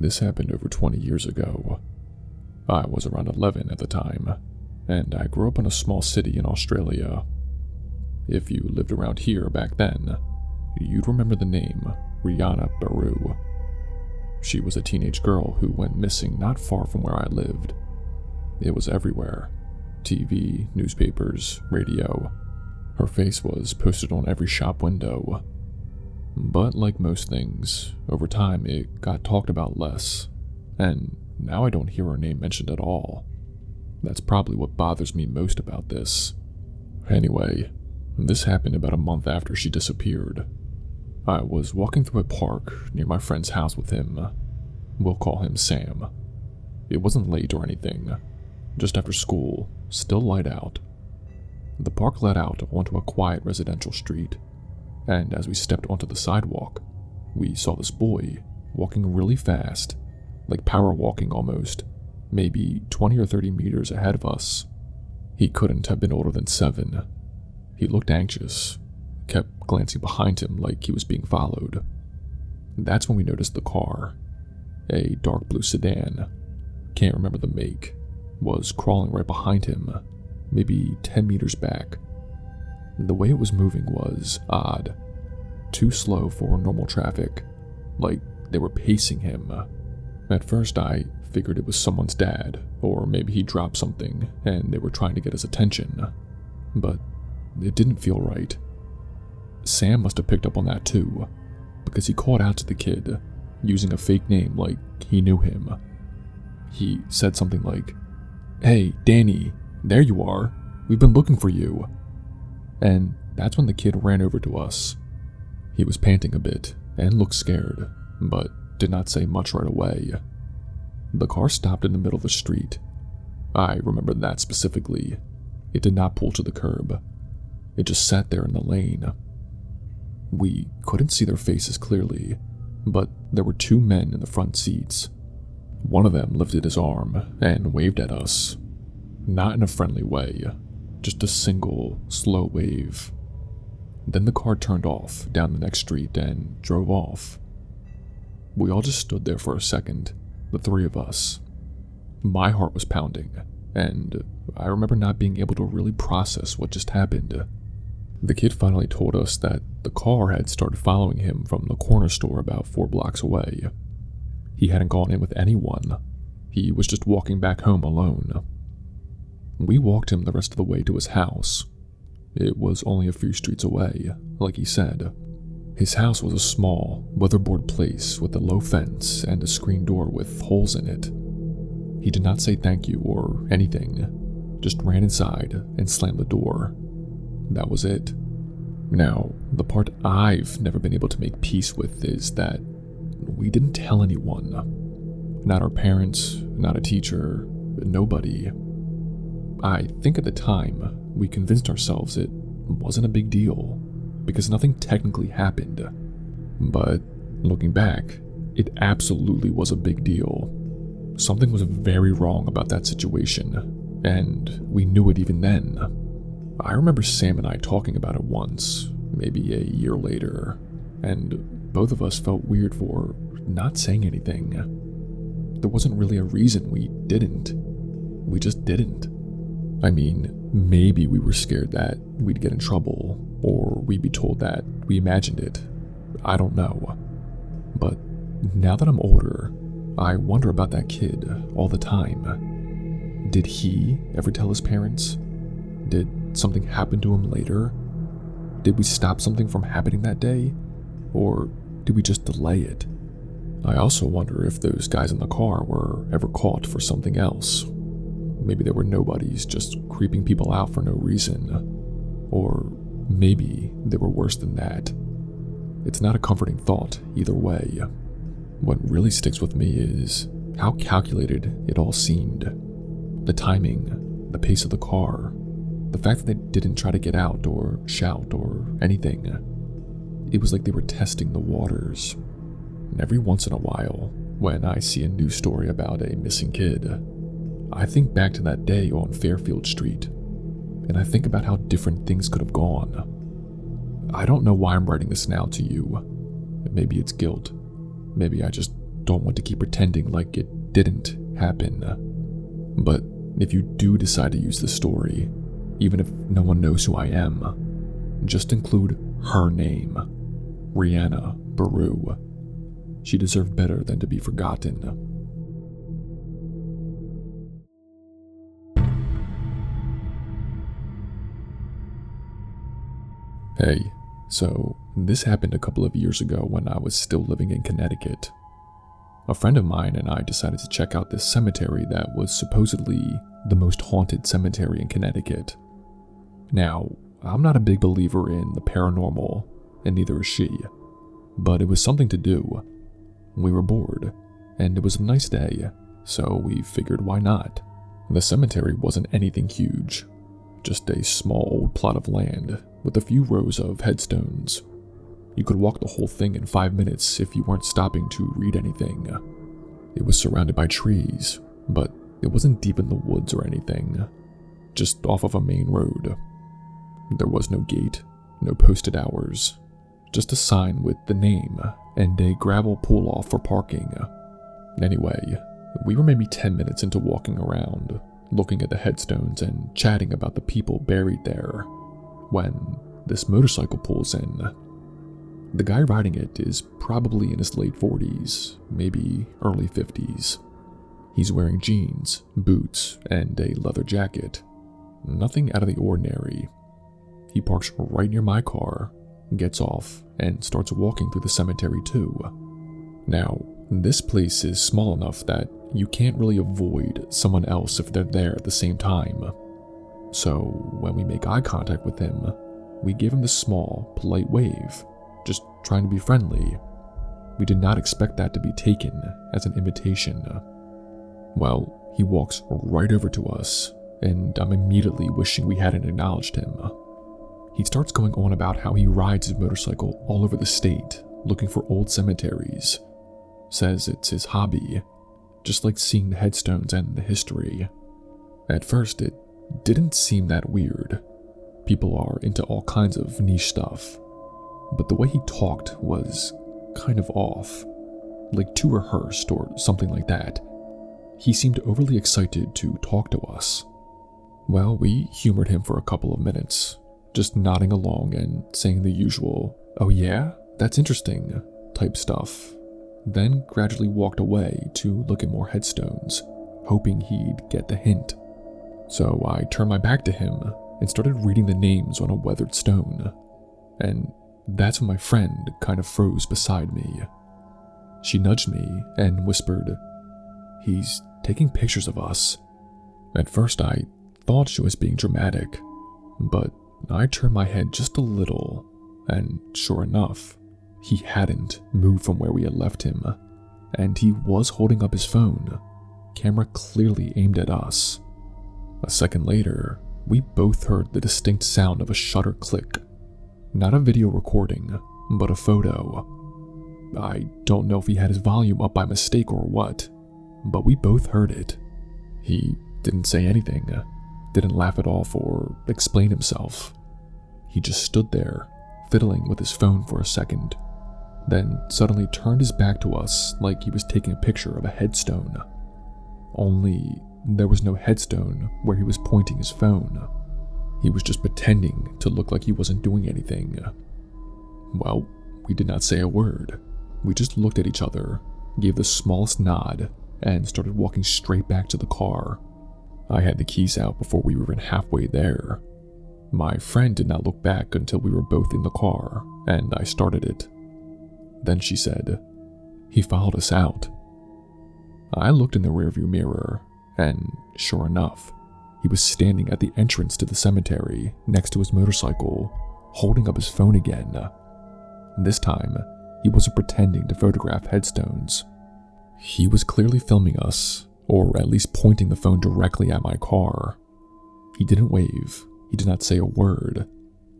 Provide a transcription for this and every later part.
This happened over 20 years ago. I was around 11 at the time, and I grew up in a small city in Australia. If you lived around here back then, you'd remember the name Rihanna Baru. She was a teenage girl who went missing not far from where I lived. It was everywhere. TV, newspapers, radio. Her face was posted on every shop window. But like most things, over time it got talked about less, and now I don't hear her name mentioned at all. That's probably what bothers me most about this. Anyway, this happened about a month after she disappeared. I was walking through a park near my friend's house with him. We'll call him Sam. It wasn't late or anything, just after school, still light out. The park led out onto a quiet residential street, and as we stepped onto the sidewalk, we saw this boy walking really fast, like power walking almost, maybe 20 or 30 meters ahead of us. He couldn't have been older than 7. He looked anxious, kept glancing behind him like he was being followed. That's when we noticed the car, a dark blue sedan, can't remember the make, was crawling right behind him, maybe 10 meters back. The way it was moving was odd, too slow for normal traffic, like they were pacing him. At first I figured it was someone's dad, or maybe he dropped something and they were trying to get his attention, but it didn't feel right. Sam must have picked up on that too, because he called out to the kid, using a fake name like he knew him. He said something like, "Hey, Danny, there you are. We've been looking for you." And that's when the kid ran over to us. He was panting a bit and looked scared, but did not say much right away. The car stopped in the middle of the street. I remember that specifically. It did not pull to the curb. It just sat there in the lane. We couldn't see their faces clearly, but there were 2 men in the front seats. One of them lifted his arm and waved at us. Not in a friendly way, just a single, slow wave. Then the car turned off down the next street and drove off. We all just stood there for a second, the 3 of us. My heart was pounding, and I remember not being able to really process what just happened. The kid finally told us that the car had started following him from the corner store about 4 blocks away. He hadn't gone in with anyone. He was just walking back home alone. We walked him the rest of the way to his house. It was only a few streets away, like he said. His house was a small, weatherboard place with a low fence and a screen door with holes in it. He did not say thank you or anything, just ran inside and slammed the door. That was it. Now, the part I've never been able to make peace with is that we didn't tell anyone. Not our parents, not a teacher, nobody. I think at the time, we convinced ourselves it wasn't a big deal, because nothing technically happened. But looking back, it absolutely was a big deal. Something was very wrong about that situation, and we knew it even then. I remember Sam and I talking about it once, maybe a year later, and both of us felt weird for not saying anything. There wasn't really a reason we didn't. We just didn't. I mean, maybe we were scared that we'd get in trouble, or we'd be told that we imagined it. I don't know. But now that I'm older, I wonder about that kid all the time. Did he ever tell his parents? Did something happen to him later? Did we stop something from happening that day? Or did we just delay it? I also wonder if those guys in the car were ever caught for something else. Maybe they were nobodies just creeping people out for no reason. Or maybe they were worse than that. It's not a comforting thought either way. What really sticks with me is how calculated it all seemed. The timing, the pace of the car, the fact that they didn't try to get out or shout or anything. It was like they were testing the waters. And every once in a while, when I see a news story about a missing kid, I think back to that day on Fairfield Street, and I think about how different things could have gone. I don't know why I'm writing this now to you. Maybe it's guilt. Maybe I just don't want to keep pretending like it didn't happen. But if you do decide to use this story, even if no one knows who I am, just include her name, Rihanna Baru. She deserved better than to be forgotten. Hey, so this happened a couple of years ago when I was still living in Connecticut. A friend of mine and I decided to check out this cemetery that was supposedly the most haunted cemetery in Connecticut. Now, I'm not a big believer in the paranormal, and neither is she, but it was something to do. We were bored, and it was a nice day, so we figured why not. The cemetery wasn't anything huge, just a small old plot of land with a few rows of headstones. You could walk the whole thing in 5 minutes if you weren't stopping to read anything. It was surrounded by trees, but it wasn't deep in the woods or anything, just off of a main road. There was no gate, no posted hours, just a sign with the name and a gravel pull-off for parking. Anyway, we were maybe 10 minutes into walking around, looking at the headstones and chatting about the people buried there, when this motorcycle pulls in. The guy riding it is probably in his late 40s, maybe early 50s. He's wearing jeans, boots, and a leather jacket. Nothing out of the ordinary. He parks right near my car, gets off, and starts walking through the cemetery too. Now, this place is small enough that you can't really avoid someone else if they're there at the same time. So, when we make eye contact with him, we give him this small, polite wave, just trying to be friendly. We did not expect that to be taken as an invitation. Well, he walks right over to us, and I'm immediately wishing we hadn't acknowledged him. He starts going on about how he rides his motorcycle all over the state, looking for old cemeteries. Says it's his hobby, just like seeing the headstones and the history. At first, it didn't seem that weird. People are into all kinds of niche stuff. But the way he talked was kind of off, like too rehearsed or something like that. He seemed overly excited to talk to us. Well, we humored him for a couple of minutes, just nodding along and saying the usual, "Oh yeah, that's interesting," type stuff. Then gradually walked away to look at more headstones, hoping he'd get the hint. So I turned my back to him and started reading the names on a weathered stone. And that's when my friend kind of froze beside me. She nudged me and whispered, "He's taking pictures of us." At first I thought she was being dramatic, but I turned my head just a little, and sure enough, he hadn't moved from where we had left him, and he was holding up his phone, camera clearly aimed at us. A second later, we both heard the distinct sound of a shutter click. Not a video recording, but a photo. I don't know if he had his volume up by mistake or what, but we both heard it. He didn't say anything, didn't laugh it off or explain himself. He just stood there, fiddling with his phone for a second, then suddenly turned his back to us like he was taking a picture of a headstone. Only there was no headstone where he was pointing his phone. He was just pretending to look like he wasn't doing anything. Well, we did not say a word. We just looked at each other, gave the smallest nod, and started walking straight back to the car. I had the keys out before we were even halfway there. My friend did not look back until we were both in the car, and I started it. Then she said, "He followed us out." I looked in the rearview mirror, and sure enough, he was standing at the entrance to the cemetery next to his motorcycle, holding up his phone again. This time, he wasn't pretending to photograph headstones. He was clearly filming us, or at least pointing the phone directly at my car. He didn't wave, he did not say a word.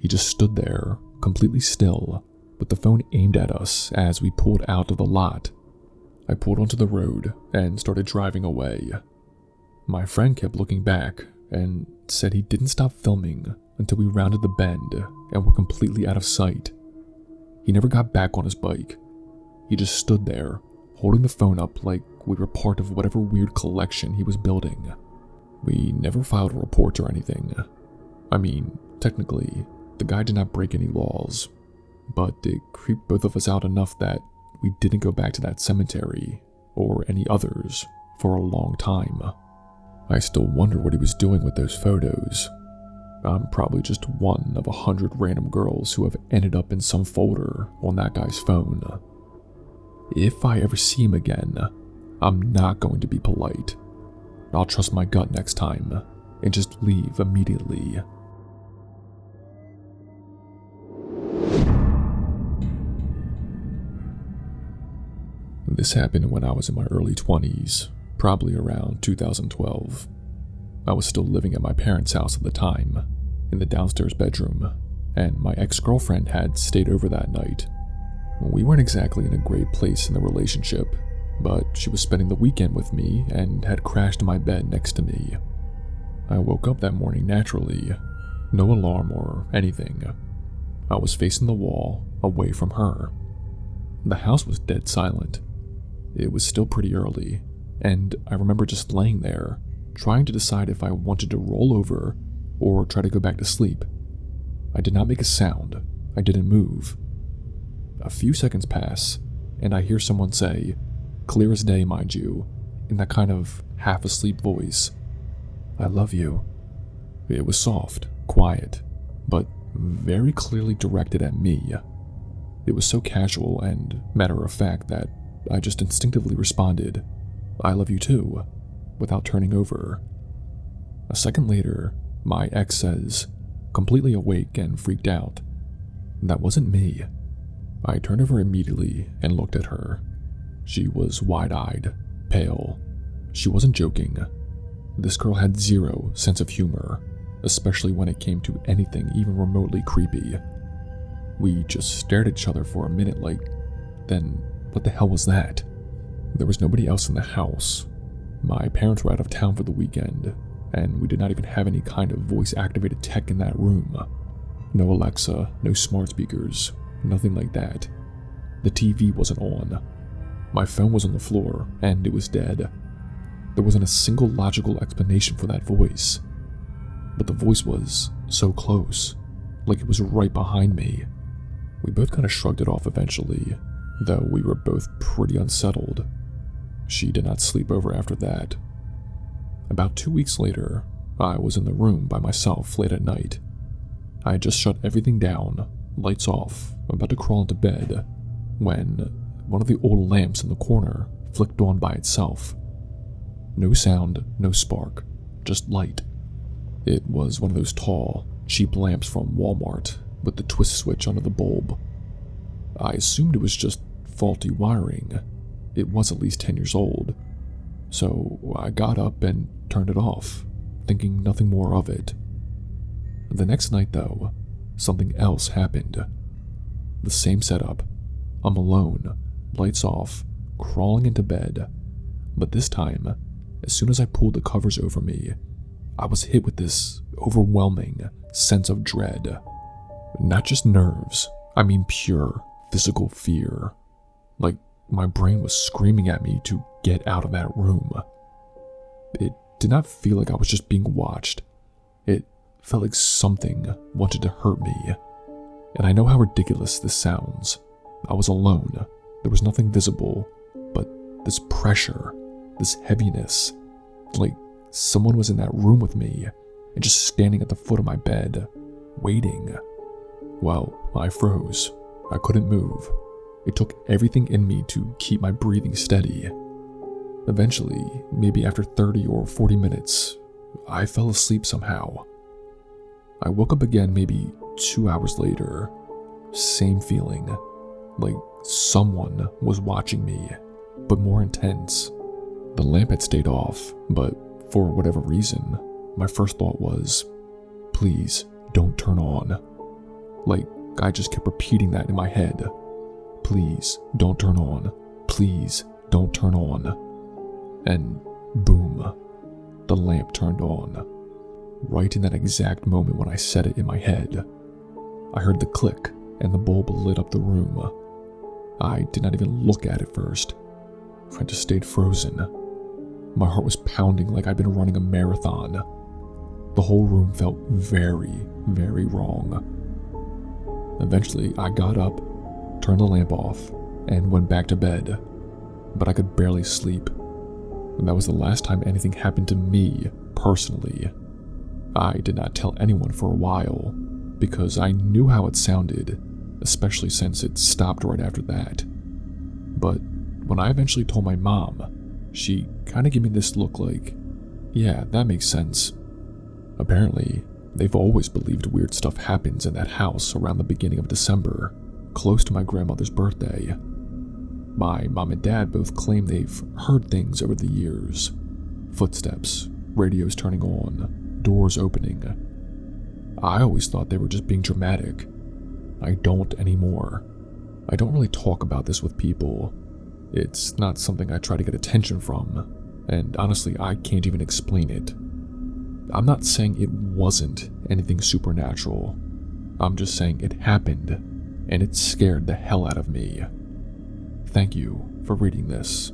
He just stood there, completely still, with the phone aimed at us as we pulled out of the lot. I pulled onto the road and started driving away. My friend kept looking back and said he didn't stop filming until we rounded the bend and were completely out of sight. He never got back on his bike. He just stood there, holding the phone up like we were part of whatever weird collection he was building. We never filed a report or anything. I mean, technically, the guy did not break any laws, but it creeped both of us out enough that we didn't go back to that cemetery, or any others, for a long time. I still wonder what he was doing with those photos. I'm probably just one of 100 random girls who have ended up in some folder on that guy's phone. If I ever see him again, I'm not going to be polite. I'll trust my gut next time and just leave immediately. This happened when I was in my early 20s, probably around 2012. I was still living at my parents' house at the time, in the downstairs bedroom, and my ex-girlfriend had stayed over that night. We weren't exactly in a great place in the relationship, but she was spending the weekend with me and had crashed in my bed next to me. I woke up that morning naturally, no alarm or anything. I was facing the wall, away from her. The house was dead silent. It was still pretty early, and I remember just laying there, trying to decide if I wanted to roll over or try to go back to sleep. I did not make a sound. I didn't move. A few seconds pass, and I hear someone say, clear as day, mind you, in that kind of half-asleep voice, "I love you." It was soft, quiet, but very clearly directed at me. It was so casual and matter-of-fact that I just instinctively responded, "I love you too," without turning over. A second later, my ex says, completely awake and freaked out, "That wasn't me." I turned over immediately and looked at her. She was wide-eyed, pale. She wasn't joking. This girl had zero sense of humor, especially when it came to anything even remotely creepy. We just stared at each other for a minute like, then what the hell was that? There was nobody else in the house. My parents were out of town for the weekend, and we did not even have any kind of voice-activated tech in that room. No Alexa, no smart speakers, nothing like that. The TV wasn't on. My phone was on the floor, and it was dead. There wasn't a single logical explanation for that voice. But the voice was so close, like it was right behind me. We both kind of shrugged it off eventually, though we were both pretty unsettled. She did not sleep over after that. About 2 weeks later, I was in the room by myself late at night. I had just shut everything down, lights off, about to crawl into bed, when one of the old lamps in the corner flicked on by itself. No sound, no spark, just light. It was one of those tall, cheap lamps from Walmart with the twist switch under the bulb. I assumed it was just faulty wiring. It was at least 10 years old. So I got up and turned it off, thinking nothing more of it. The next night, though, something else happened. The same setup. I'm alone, lights off, crawling into bed. But this time, as soon as I pulled the covers over me, I was hit with this overwhelming sense of dread. Not just nerves, I mean pure physical fear. Like my brain was screaming at me to get out of that room. It did not feel like I was just being watched. It felt like something wanted to hurt me. And I know how ridiculous this sounds. I was alone. There was nothing visible, but this pressure, this heaviness, like someone was in that room with me and just standing at the foot of my bed, waiting. Well, I froze. I couldn't move. It took everything in me to keep my breathing steady. Eventually, maybe after 30 or 40 minutes, I fell asleep somehow. I woke up again maybe 2 hours later. Same feeling, like someone was watching me, but more intense. The lamp had stayed off, but for whatever reason, my first thought was, please don't turn on. Like, I just kept repeating that in my head. Please don't turn on. Please don't turn on. And boom, the lamp turned on. Right in that exact moment when I said it in my head, I heard the click and the bulb lit up the room. I did not even look at it first. I just stayed frozen. My heart was pounding like I'd been running a marathon. The whole room felt very, very wrong. Eventually, I got up, turned the lamp off, and went back to bed, but I could barely sleep. That was the last time anything happened to me, personally. I did not tell anyone for a while, because I knew how it sounded, especially since it stopped right after that. But when I eventually told my mom, she kinda gave me this look like, yeah, that makes sense. Apparently, they've always believed weird stuff happens in that house around the beginning of December, close to my grandmother's birthday. My mom and dad both claim they've heard things over the years. Footsteps, radios turning on, doors opening. I always thought they were just being dramatic. I don't anymore. I don't really talk about this with people. It's not something I try to get attention from, and honestly, I can't even explain it. I'm not saying it wasn't anything supernatural. I'm just saying it happened, and it scared the hell out of me. Thank you for reading this.